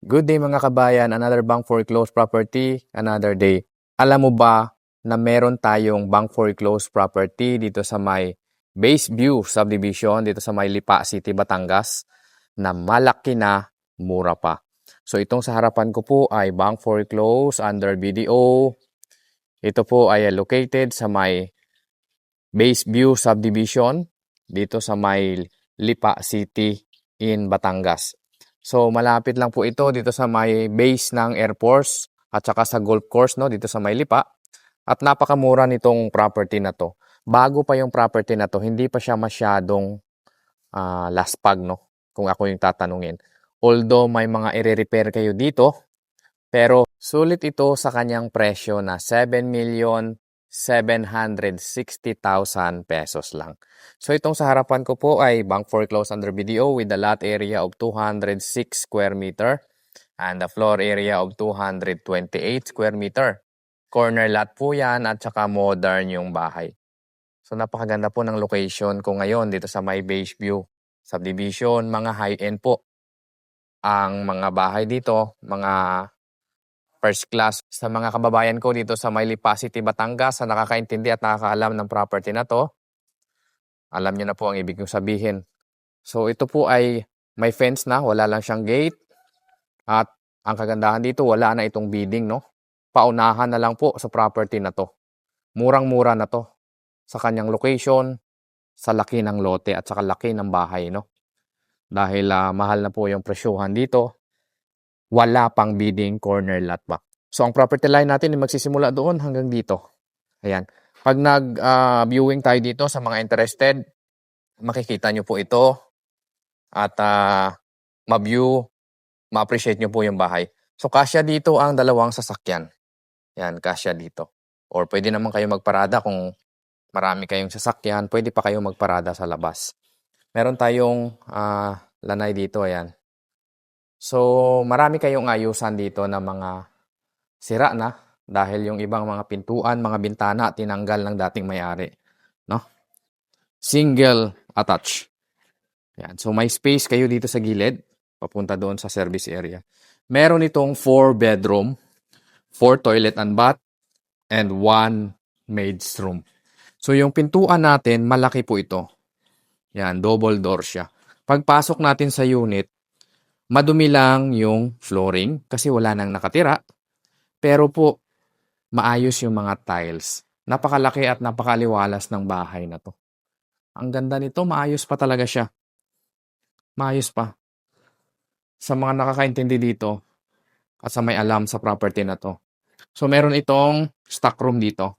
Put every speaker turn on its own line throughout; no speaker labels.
Good day mga kabayan, another bank foreclosed property, another day. Alam mo ba na meron tayong bank foreclosed property dito sa may Base View Subdivision, dito sa may Lipa City, Batangas, na malaki na, mura pa. So itong sa harapan ko po ay bank foreclosed under BDO. Ito po ay located sa may Base View Subdivision, dito sa may Lipa City in Batangas. So, malapit lang po ito dito sa may base ng Air Force at saka sa golf course, no, dito sa may Lipa. At napakamura nitong property na to. Bago pa yung property na to, hindi pa siya masyadong laspag, no, kung ako yung tatanungin. Although may mga i-repair kayo dito, pero sulit ito sa kanyang presyo na 7,760,000 pesos lang. So itong sa harapan ko po ay bank foreclosed under BDO with the lot area of 206 square meter and the floor area of 228 square meter. Corner lot po yan at saka modern yung bahay. So napakaganda po ng location ko ngayon dito sa may Base View Subdivision. Mga high-end po ang mga bahay dito, mga first class. Sa mga kababayan ko dito sa may Lipa City, Batangas, na nakakaintindi at nakakaalam ng property na to, alam niyo na po ang ibig kong sabihin. So ito po ay may fence na, wala lang siyang gate. At ang kagandahan dito, wala na itong bidding, no? Paunahan na lang po sa property na to. Murang-mura na to sa kanyang location, sa laki ng lote at saka laki ng bahay, no? Dahil mahal na po yung presyuhan dito. Wala pang bidding, corner lot pa. So, ang property line natin ay magsisimula doon hanggang dito. Ayan. Pag nag-viewing tayo dito sa mga interested, makikita nyo po ito at ma-view, ma-appreciate nyo po yung bahay. So, kasya dito ang dalawang sasakyan. Ayan, kasya dito. Or pwede naman kayo magparada kung marami kayong sasakyan, pwede pa kayo magparada sa labas. Meron tayong lanay dito, ayan. So, marami kayong ayusan dito na mga sira na dahil yung ibang mga pintuan, mga bintana, tinanggal ng dating may-ari. No? Single attach. Yan. So, may space kayo dito sa gilid, papunta doon sa service area. Meron itong 4 bedroom, 4 toilet and bath, and 1 maid's room. So, yung pintuan natin, malaki po ito. Yan, double door siya. Pagpasok natin sa unit, madumi lang yung flooring kasi wala nang nakatira. Pero po, maayos yung mga tiles. Napakalaki at napakaliwalas ng bahay na to. Ang ganda nito, maayos pa talaga siya. Maayos pa. Sa mga nakakaintindi dito at sa may alam sa property na to. So, meron itong stock room dito.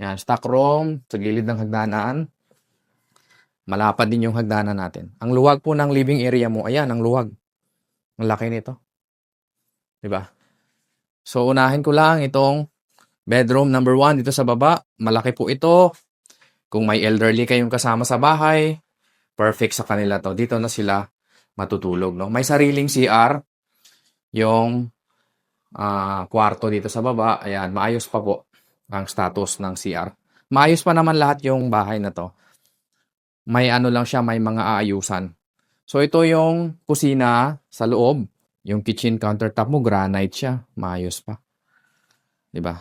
Yan, stock room sa gilid ng hagdanan. Malapad din yung hagdanan natin. Ang luwag po ng living area mo, ayan, ang luwag. Ang laki nito. Diba? So, unahin ko lang itong bedroom number 1 dito sa baba. Malaki po ito. Kung may elderly kayong kasama sa bahay, perfect sa kanila to. Dito na sila matutulog. No? May sariling CR. Yung kwarto dito sa baba. Ayan, maayos pa po ang status ng CR. Maayos pa naman lahat yung bahay na to. May ano lang siya, may mga aayusan. So, ito yung kusina sa loob. Yung kitchen countertop mo, granite siya. Maayos pa. Diba?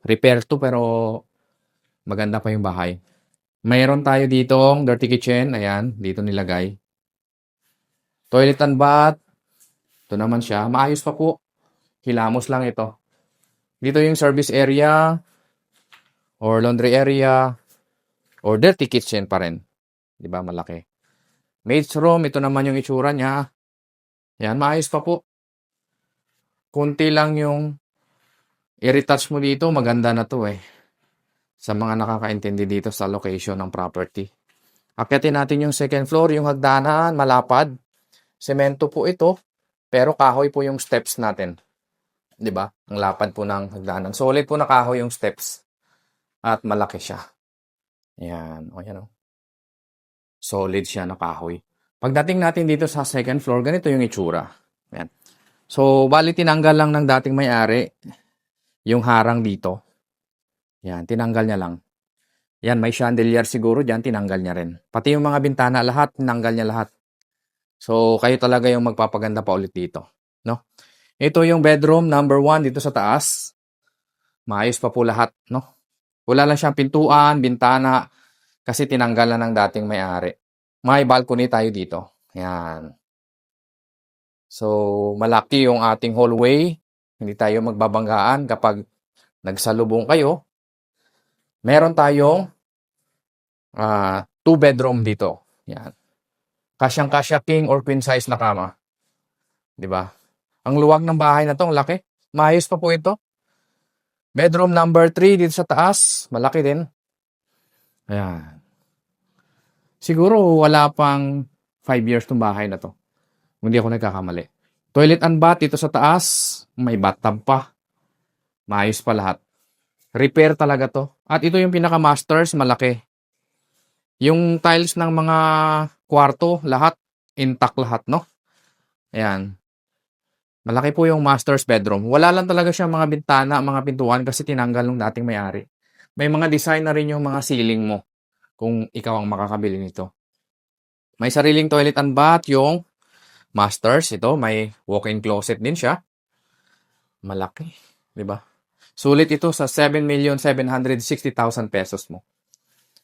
Repair to pero maganda pa yung bahay. Mayroon tayo ditong dirty kitchen. Ayan, dito nilagay. Toilet and bath. Ito naman siya. Maayos pa po. Hilamos lang ito. Dito yung service area or laundry area or dirty kitchen pa rin. Diba? Malaki. Maid's room. Ito naman yung itsura niya. Yan, maayos pa po. Kunti lang yung i-retouch mo dito. Maganda na to eh. Sa mga nakakaintindi dito sa location ng property. Akyatin natin yung second floor. Yung hagdanan, malapad. Semento po ito. Pero kahoy po yung steps natin. Diba? Ang lapad po ng hagdanan. Solid po na kahoy yung steps. At malaki siya. Yan. O yan o. Solid siya na kahoy. Pagdating natin dito sa second floor, ganito yung itsura. Yan. So, bali tinanggal lang ng dating may-ari yung harang dito. Yan, tinanggal niya lang. Yan, may chandelier siguro dyan, tinanggal niya rin. Pati yung mga bintana, lahat, tinanggal niya lahat. So, kayo talaga yung magpapaganda pa ulit dito, no? Ito yung bedroom number 1 dito sa taas. Maayos pa po lahat, no? Wala lang siyang pintuan, bintana, kasi tinanggal na ng dating may-ari. May balcony tayo dito. Ayan. So, malaki yung ating hallway. Hindi tayo magbabanggaan kapag nagsalubong kayo. Meron tayong 2 bedroom dito. Yan. Kasyang-kasya king or queen size na kama. 'Di ba? Ang luwag ng bahay na 'to, ang laki. Maayos pa po ito. Bedroom number 3 dito sa taas, malaki din. Ayan. Siguro wala pang 5 years 'tong bahay na 'to. Kung hindi ako nagkakamali. Toilet and bath dito sa taas, may bathtub pa. Maayos pa lahat. Repair talaga 'to. At ito yung pinaka-masters, malaki. Yung tiles ng mga kwarto, lahat intact lahat, no? Ayan. Malaki po yung master's bedroom. Wala lang talaga siyang mga bintana, mga pintuan kasi tinanggal nung dating may-ari. May mga design na rin yung mga ceiling mo kung ikaw ang makakabili nito. May sariling toilet and bath yung master's. Ito, may walk-in closet din siya. Malaki, di ba? Sulit ito sa 7,760,000 pesos mo.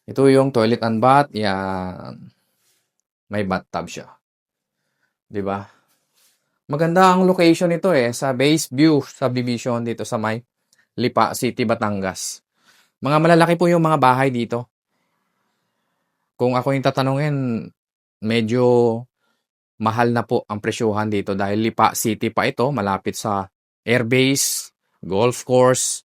Ito yung toilet and bath. Yan. May bathtub siya. Di ba? Maganda ang location nito sa Base View Subdivision dito sa may Lipa City, Batangas. Mga malalaki po yung mga bahay dito. Kung ako yung tatanungin, medyo mahal na po ang presyuhan dito dahil Lipa City pa ito, malapit sa airbase, golf course.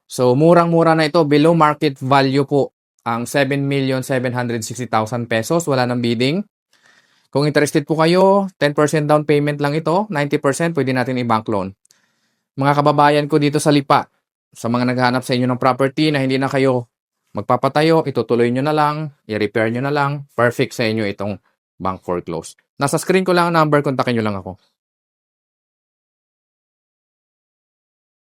So, murang-mura na ito. Below market value po ang 7,760,000 pesos. Wala nang bidding. Kung interested po kayo, 10% down payment lang ito. 90% pwede natin i-bank loan. Mga kababayan ko dito sa Lipa, sa mga naghahanap sa inyo ng property na hindi na kayo magpapatayo, itutuloy nyo na lang, i-repair nyo na lang. Perfect sa inyo itong bank foreclose. Nasa screen ko lang ang number, kontakin nyo lang ako.